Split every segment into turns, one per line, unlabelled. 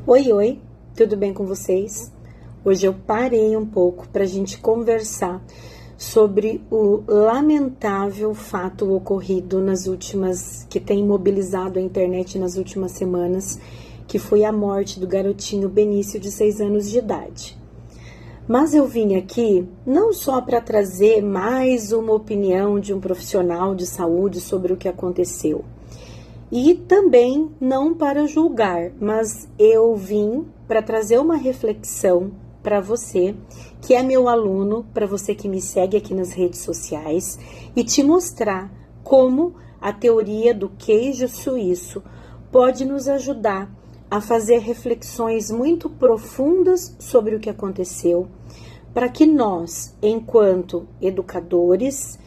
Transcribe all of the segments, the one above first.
Oi, oi, tudo bem com vocês? Hoje eu parei um pouco para a gente conversar sobre o lamentável fato ocorrido que tem mobilizado a internet nas últimas semanas, que foi a morte do garotinho Benício, de 6 anos de idade. Mas eu vim aqui não só para trazer mais uma opinião de um profissional de saúde sobre o que aconteceu, e também não para julgar, mas eu vim para trazer uma reflexão para você, que é meu aluno, para você que me segue aqui nas redes sociais, e te mostrar como a teoria do queijo suíço pode nos ajudar a fazer reflexões muito profundas sobre o que aconteceu, para que nós, enquanto educadores,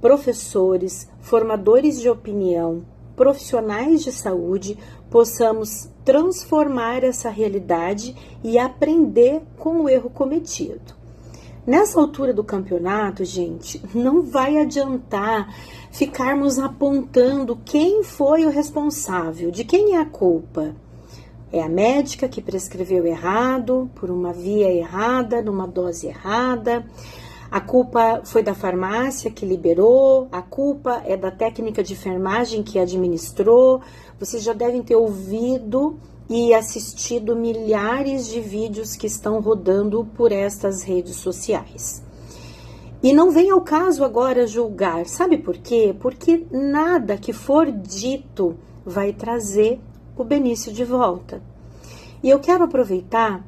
professores, formadores de opinião, profissionais de saúde, possamos transformar essa realidade e aprender com o erro cometido. Nessa altura do campeonato, gente, não vai adiantar ficarmos apontando quem foi o responsável, de quem é a culpa. É a médica que prescreveu errado, por uma via errada, numa dose errada. A culpa foi da farmácia que liberou, a culpa é da técnica de enfermagem que administrou. Vocês já devem ter ouvido e assistido milhares de vídeos que estão rodando por estas redes sociais. E não vem ao caso agora julgar, sabe por quê? Porque nada que for dito vai trazer o Benício de volta. E eu quero aproveitar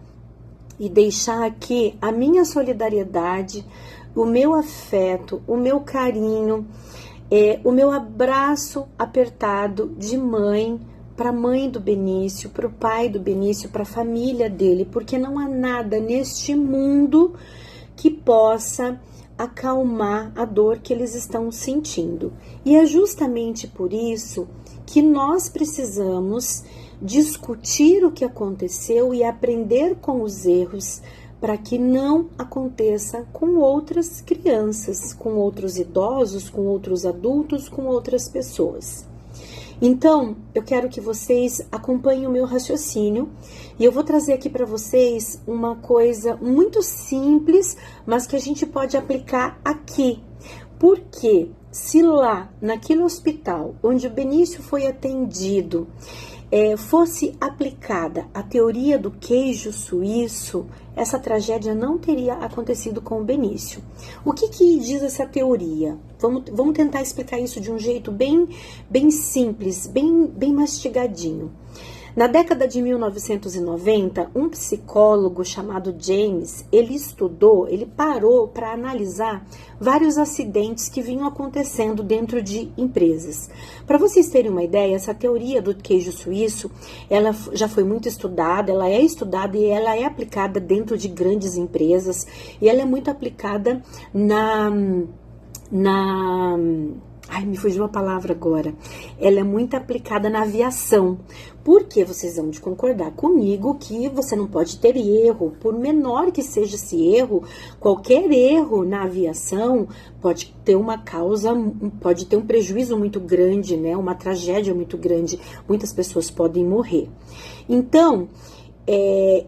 e deixar aqui a minha solidariedade, o meu afeto, o meu carinho, o meu abraço apertado de mãe para a mãe do Benício, para o pai do Benício, para a família dele, porque não há nada neste mundo que possa acalmar a dor que eles estão sentindo. E é justamente por isso que nós precisamos discutir o que aconteceu e aprender com os erros para que não aconteça com outras crianças, com outros idosos, com outros adultos, com outras pessoas. Então, eu quero que vocês acompanhem o meu raciocínio e eu vou trazer aqui para vocês uma coisa muito simples, mas que a gente pode aplicar aqui. Porque se lá, naquele hospital onde o Benício foi atendido, fosse aplicada a teoria do queijo suíço, essa tragédia não teria acontecido com o Benício. O que diz essa teoria? Vamos tentar explicar isso de um jeito bem simples, bem mastigadinho. Na década de 1990, um psicólogo chamado James, ele parou para analisar vários acidentes que vinham acontecendo dentro de empresas. Para vocês terem uma ideia, essa teoria do queijo suíço, ela já foi muito estudada, ela é estudada e ela é aplicada dentro de grandes empresas, e ela é muito aplicada Ai, me fugiu a palavra agora. Ela é muito aplicada na aviação. Porque vocês vão de concordar comigo que você não pode ter erro. Por menor que seja esse erro, qualquer erro na aviação pode ter pode ter um prejuízo muito grande, né? Uma tragédia muito grande. Muitas pessoas podem morrer. Então,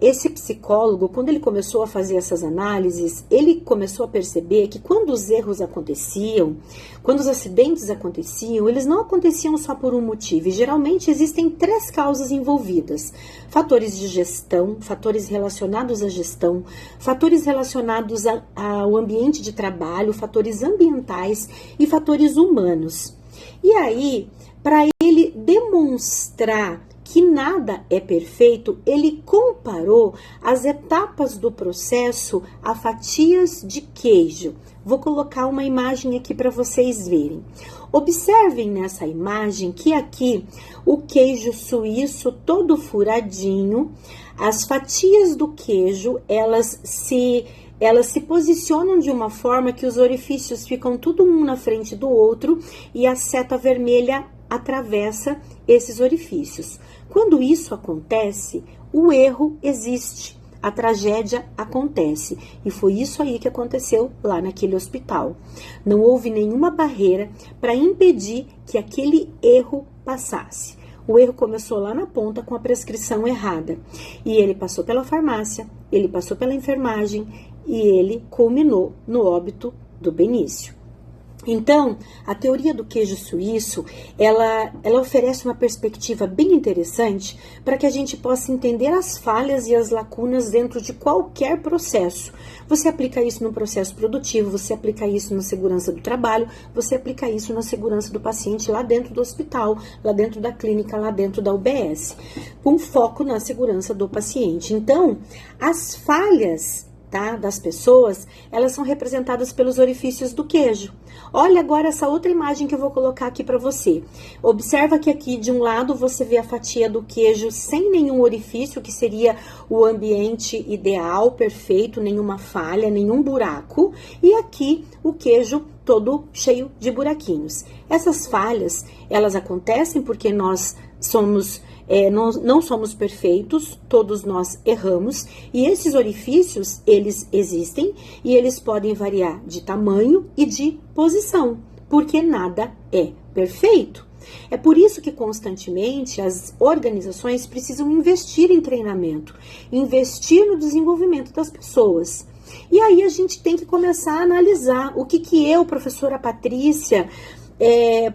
esse psicólogo, quando ele começou a fazer essas análises, ele começou a perceber que quando os erros aconteciam, quando os acidentes aconteciam, eles não aconteciam só por um motivo. E geralmente existem 3 causas envolvidas: fatores de gestão, fatores relacionados à gestão, fatores relacionados ao ambiente de trabalho, fatores ambientais e fatores humanos. E aí, para ele demonstrar que nada é perfeito, ele comparou as etapas do processo a fatias de queijo. Vou colocar uma imagem aqui para vocês verem. Observem nessa imagem que aqui o queijo suíço todo furadinho, as fatias do queijo, elas se posicionam de uma forma que os orifícios ficam tudo um na frente do outro e a seta vermelha atravessa esses orifícios. Quando isso acontece, o erro existe, a tragédia acontece. E foi isso aí que aconteceu lá naquele hospital. Não houve nenhuma barreira para impedir que aquele erro passasse. O erro começou lá na ponta com a prescrição errada. E ele passou pela farmácia, ele passou pela enfermagem e ele culminou no óbito do Benício. Então, a teoria do queijo suíço, ela oferece uma perspectiva bem interessante para que a gente possa entender as falhas e as lacunas dentro de qualquer processo. Você aplica isso no processo produtivo, você aplica isso na segurança do trabalho, você aplica isso na segurança do paciente lá dentro do hospital, lá dentro da clínica, lá dentro da UBS, com foco na segurança do paciente. Então, as falhas, tá, das pessoas, elas são representadas pelos orifícios do queijo. Olha agora essa outra imagem que eu vou colocar aqui para você. Observa que aqui de um lado você vê a fatia do queijo sem nenhum orifício, que seria o ambiente ideal, perfeito, nenhuma falha, nenhum buraco. E aqui o queijo todo cheio de buraquinhos. Essas falhas, elas acontecem porque nós somos... não somos perfeitos, todos nós erramos, e esses orifícios, eles existem e eles podem variar de tamanho e de posição, porque nada é perfeito. É por isso que constantemente as organizações precisam investir em treinamento, investir no desenvolvimento das pessoas. E aí a gente tem que começar a analisar o que eu, professora Patrícia,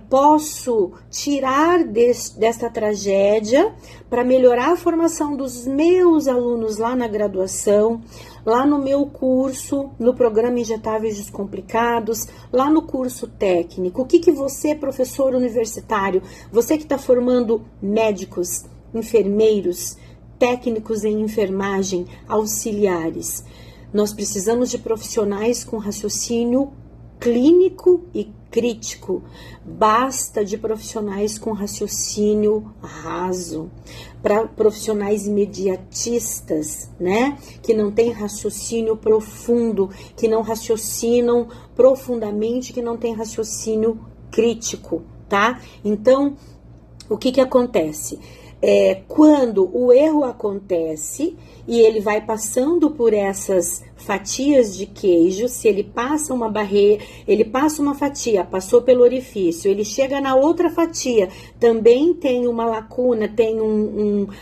posso tirar desta tragédia para melhorar a formação dos meus alunos lá na graduação, lá no meu curso, no programa Injetáveis Descomplicados, lá no curso técnico. O que você, professor universitário, você que está formando médicos, enfermeiros, técnicos em enfermagem, auxiliares, nós precisamos de profissionais com raciocínio clínico e crítico. Basta de profissionais com raciocínio raso, para profissionais imediatistas, né? Que não têm raciocínio profundo, que não raciocinam profundamente, que não têm raciocínio crítico, tá? Então, o que acontece? Quando o erro acontece e ele vai passando por essas fatias de queijo, se ele passa uma barreira, ele passa uma fatia, passou pelo orifício, ele chega na outra fatia, também tem uma lacuna, tem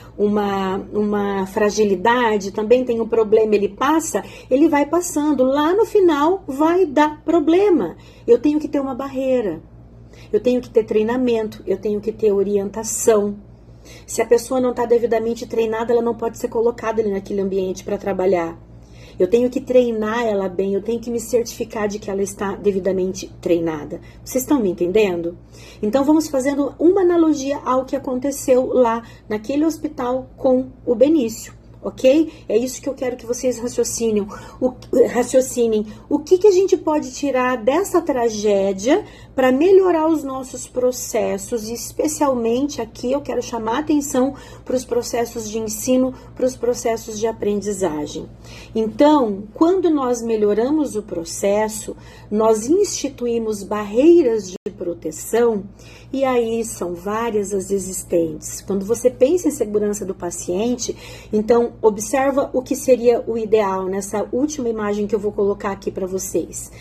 uma fragilidade, também tem um problema, ele vai passando, lá no final vai dar problema. Eu tenho que ter uma barreira, eu tenho que ter treinamento, eu tenho que ter orientação. Se a pessoa não está devidamente treinada, ela não pode ser colocada ali naquele ambiente para trabalhar. Eu tenho que treinar ela bem, eu tenho que me certificar de que ela está devidamente treinada. Vocês estão me entendendo? Então, vamos fazendo uma analogia ao que aconteceu lá naquele hospital com o Benício. Ok? É isso que eu quero que vocês raciocinem. O que a gente pode tirar dessa tragédia para melhorar os nossos processos, e especialmente aqui eu quero chamar a atenção para os processos de ensino, para os processos de aprendizagem. Então, quando nós melhoramos o processo, nós instituímos barreiras de proteção, e aí são várias as existentes. Quando você pensa em segurança do paciente, então observa o que seria o ideal nessa última imagem que eu vou colocar aqui para vocês.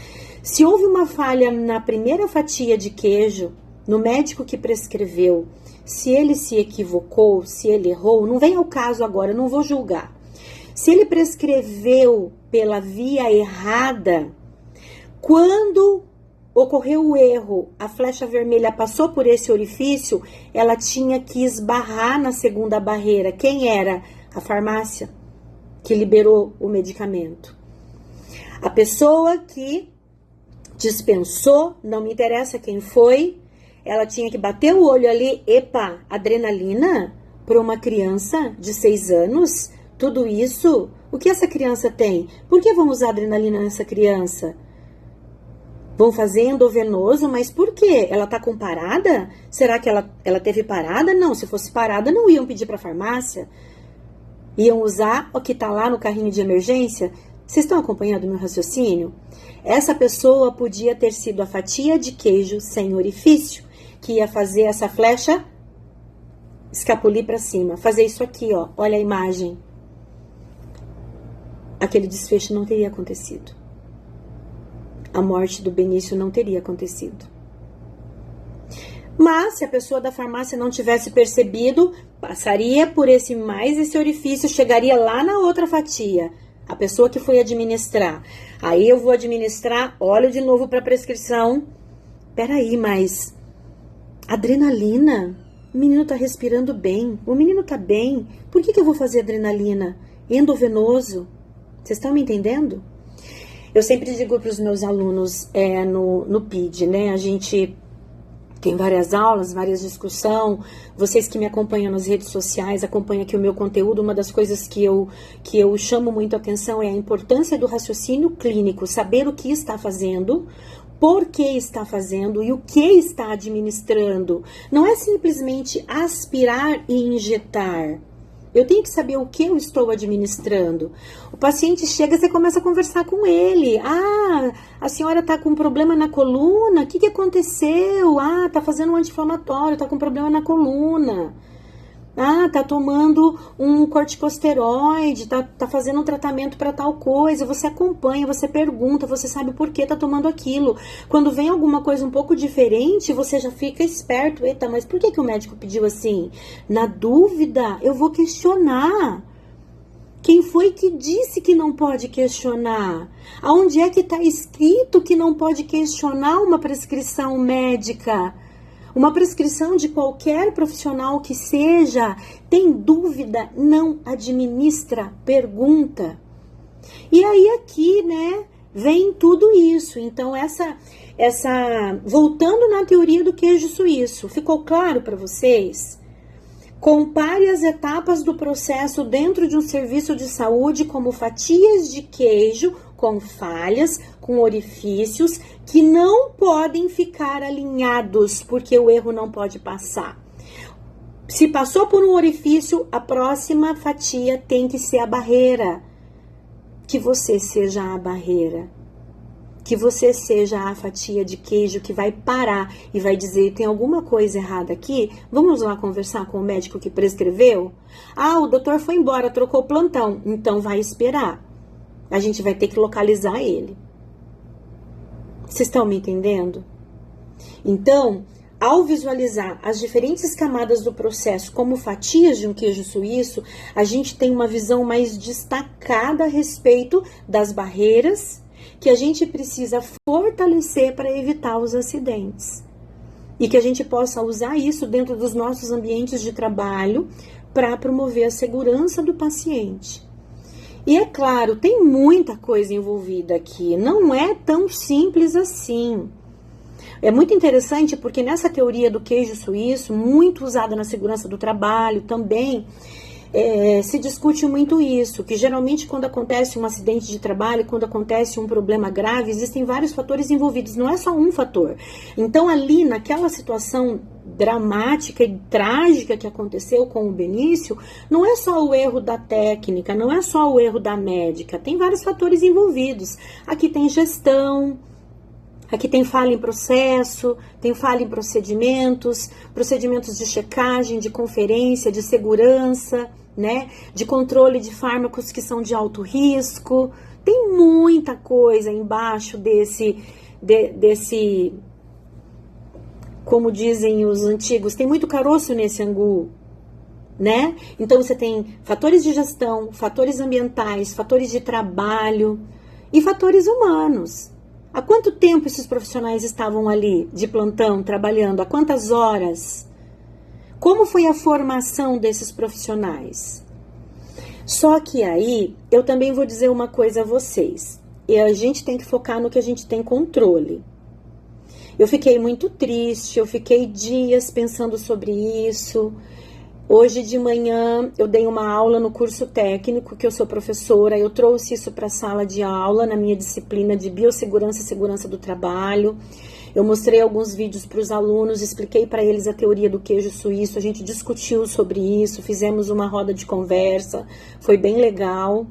Se houve uma falha na primeira fatia de queijo, no médico que prescreveu, se ele se equivocou, se ele errou, não vem ao caso agora, eu não vou julgar. Se ele prescreveu pela via errada, quando ocorreu o erro, a flecha vermelha passou por esse orifício, ela tinha que esbarrar na segunda barreira. Quem era? A farmácia que liberou o medicamento. A pessoa que dispensou, não me interessa quem foi, ela tinha que bater o olho ali, epa, adrenalina para uma criança de 6 anos, tudo isso, o que essa criança tem? Por que vão usar adrenalina nessa criança? Vão fazer endovenoso, mas por quê? Ela tá com parada? Será que ela teve parada? Não, se fosse parada, não iam pedir para a farmácia. Iam usar o que tá lá no carrinho de emergência? Vocês estão acompanhando o meu raciocínio? Essa pessoa podia ter sido a fatia de queijo sem orifício, que ia fazer essa flecha escapulir para cima. Fazer isso aqui, ó. Olha a imagem. Aquele desfecho não teria acontecido. A morte do Benício não teria acontecido. Mas, se a pessoa da farmácia não tivesse percebido, passaria por esse orifício, chegaria lá na outra fatia. A pessoa que foi administrar. Aí eu vou administrar, olho de novo para a prescrição. Peraí, mas adrenalina? O menino tá respirando bem, o menino tá bem. Por que eu vou fazer adrenalina? Endovenoso. Vocês estão me entendendo? Eu sempre digo para os meus alunos no PID, né? A gente tem várias aulas, várias discussões. Vocês que me acompanham nas redes sociais, acompanham aqui o meu conteúdo. Uma das coisas que eu chamo muito atenção é a importância do raciocínio clínico, saber o que está fazendo, por que está fazendo e o que está administrando. Não é simplesmente aspirar e injetar. Eu tenho que saber o que eu estou administrando. O paciente chega, você começa a conversar com ele. Ah, a senhora está com um problema na coluna? O que aconteceu? Ah, está fazendo um anti-inflamatório, está com problema na coluna. Ah, tá tomando um corticosteroide, tá fazendo um tratamento para tal coisa. Você acompanha, você pergunta, você sabe por que tá tomando aquilo. Quando vem alguma coisa um pouco diferente, você já fica esperto. Eita, mas por que o médico pediu assim? Na dúvida, eu vou questionar. Quem foi que disse que não pode questionar? Aonde é que está escrito que não pode questionar uma prescrição médica? Uma prescrição de qualquer profissional que seja, tem dúvida, não administra, pergunta. E aí aqui, né, vem tudo isso. Então, voltando na teoria do queijo suíço, ficou claro para vocês? Compare as etapas do processo dentro de um serviço de saúde como fatias de queijo com falhas, com orifícios que não podem ficar alinhados, porque o erro não pode passar. Se passou por um orifício, a próxima fatia tem que ser a barreira. Que você seja a barreira. Que você seja a fatia de queijo que vai parar e vai dizer, tem alguma coisa errada aqui? Vamos lá conversar com o médico que prescreveu? Ah, o doutor foi embora, trocou o plantão. Então vai esperar. A gente vai ter que localizar ele. Vocês estão me entendendo? Então, ao visualizar as diferentes camadas do processo como fatias de um queijo suíço, a gente tem uma visão mais destacada a respeito das barreiras que a gente precisa fortalecer para evitar os acidentes. E que a gente possa usar isso dentro dos nossos ambientes de trabalho para promover a segurança do paciente. E é claro, tem muita coisa envolvida aqui, não é tão simples assim. É muito interessante porque nessa teoria do queijo suíço, muito usada na segurança do trabalho também, se discute muito isso, que geralmente quando acontece um acidente de trabalho, quando acontece um problema grave, existem vários fatores envolvidos, não é só um fator. Então ali, naquela situação dramática e trágica que aconteceu com o Benício, não é só o erro da técnica, não é só o erro da médica, tem vários fatores envolvidos. Aqui tem gestão, aqui tem falha em processo, tem falha em procedimentos de checagem, de conferência, de segurança, né? De controle de fármacos que são de alto risco. Tem muita coisa embaixo desse, como dizem os antigos, tem muito caroço nesse angu, né? Então você tem fatores de gestão, fatores ambientais, fatores de trabalho e fatores humanos. Há quanto tempo esses profissionais estavam ali de plantão, trabalhando? Há quantas horas? Como foi a formação desses profissionais? Só que aí, eu também vou dizer uma coisa a vocês. E a gente tem que focar no que a gente tem controle. Eu fiquei muito triste, eu fiquei dias pensando sobre isso. Hoje de manhã eu dei uma aula no curso técnico, que eu sou professora, eu trouxe isso para a sala de aula na minha disciplina de biossegurança e segurança do trabalho. Eu mostrei alguns vídeos para os alunos, expliquei para eles a teoria do queijo suíço, a gente discutiu sobre isso, fizemos uma roda de conversa, foi bem legal.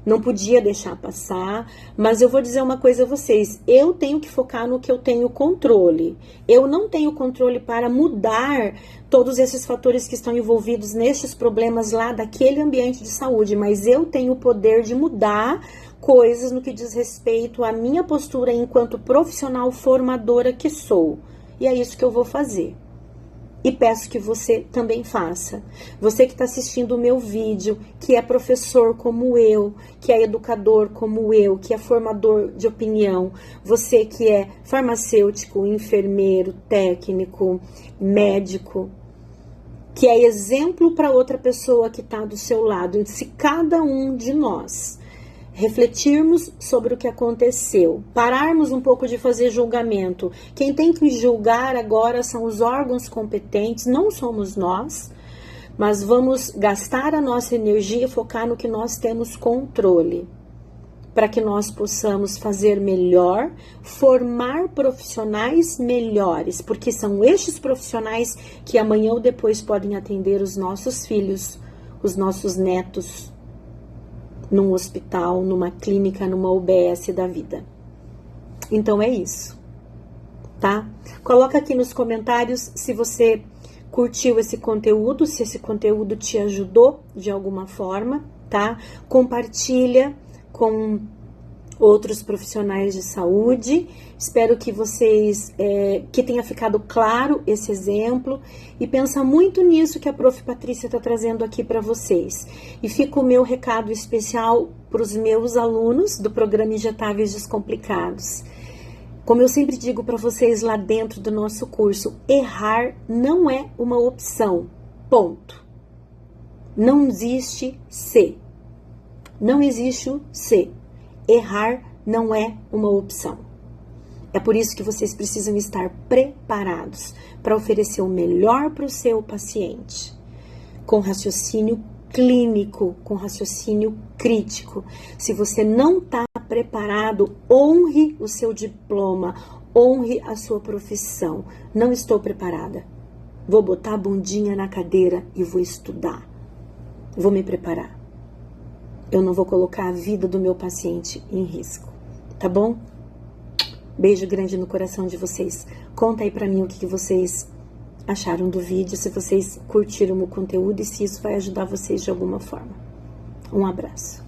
Não podia deixar passar, mas eu vou dizer uma coisa a vocês, eu tenho que focar no que eu tenho controle. Eu não tenho controle para mudar todos esses fatores que estão envolvidos nestes problemas lá daquele ambiente de saúde, mas eu tenho o poder de mudar coisas no que diz respeito à minha postura enquanto profissional formadora que sou. E é isso que eu vou fazer. E peço que você também faça. Você que está assistindo o meu vídeo, que é professor como eu, que é educador como eu, que é formador de opinião, você que é farmacêutico, enfermeiro, técnico, médico, que é exemplo para outra pessoa que está do seu lado. Se cada um de nós refletirmos sobre o que aconteceu, pararmos um pouco de fazer julgamento. Quem tem que julgar agora são os órgãos competentes, não somos nós, mas vamos gastar a nossa energia e focar no que nós temos controle, para que nós possamos fazer melhor, formar profissionais melhores, porque são estes profissionais que amanhã ou depois podem atender os nossos filhos, os nossos netos, num hospital, numa clínica, numa UBS da vida. Então é isso, tá? Coloca aqui nos comentários se você curtiu esse conteúdo, se esse conteúdo te ajudou de alguma forma, tá? Compartilha com outros profissionais de saúde. Espero que vocês, que tenha ficado claro esse exemplo, e pensa muito nisso que a Prof. Patrícia está trazendo aqui para vocês. E fica o meu recado especial para os meus alunos do programa Injetáveis Descomplicados. Como eu sempre digo para vocês lá dentro do nosso curso, errar não é uma opção, ponto. Não existe se. Não existe o se. Errar não é uma opção. É por isso que vocês precisam estar preparados para oferecer o melhor para o seu paciente, com raciocínio clínico, com raciocínio crítico. Se você não está preparado, honre o seu diploma, honre a sua profissão. Não estou preparada. Vou botar a bundinha na cadeira e vou estudar. Vou me preparar. Eu não vou colocar a vida do meu paciente em risco, tá bom? Beijo grande no coração de vocês. Conta aí pra mim o que vocês acharam do vídeo, se vocês curtiram o conteúdo e se isso vai ajudar vocês de alguma forma. Um abraço.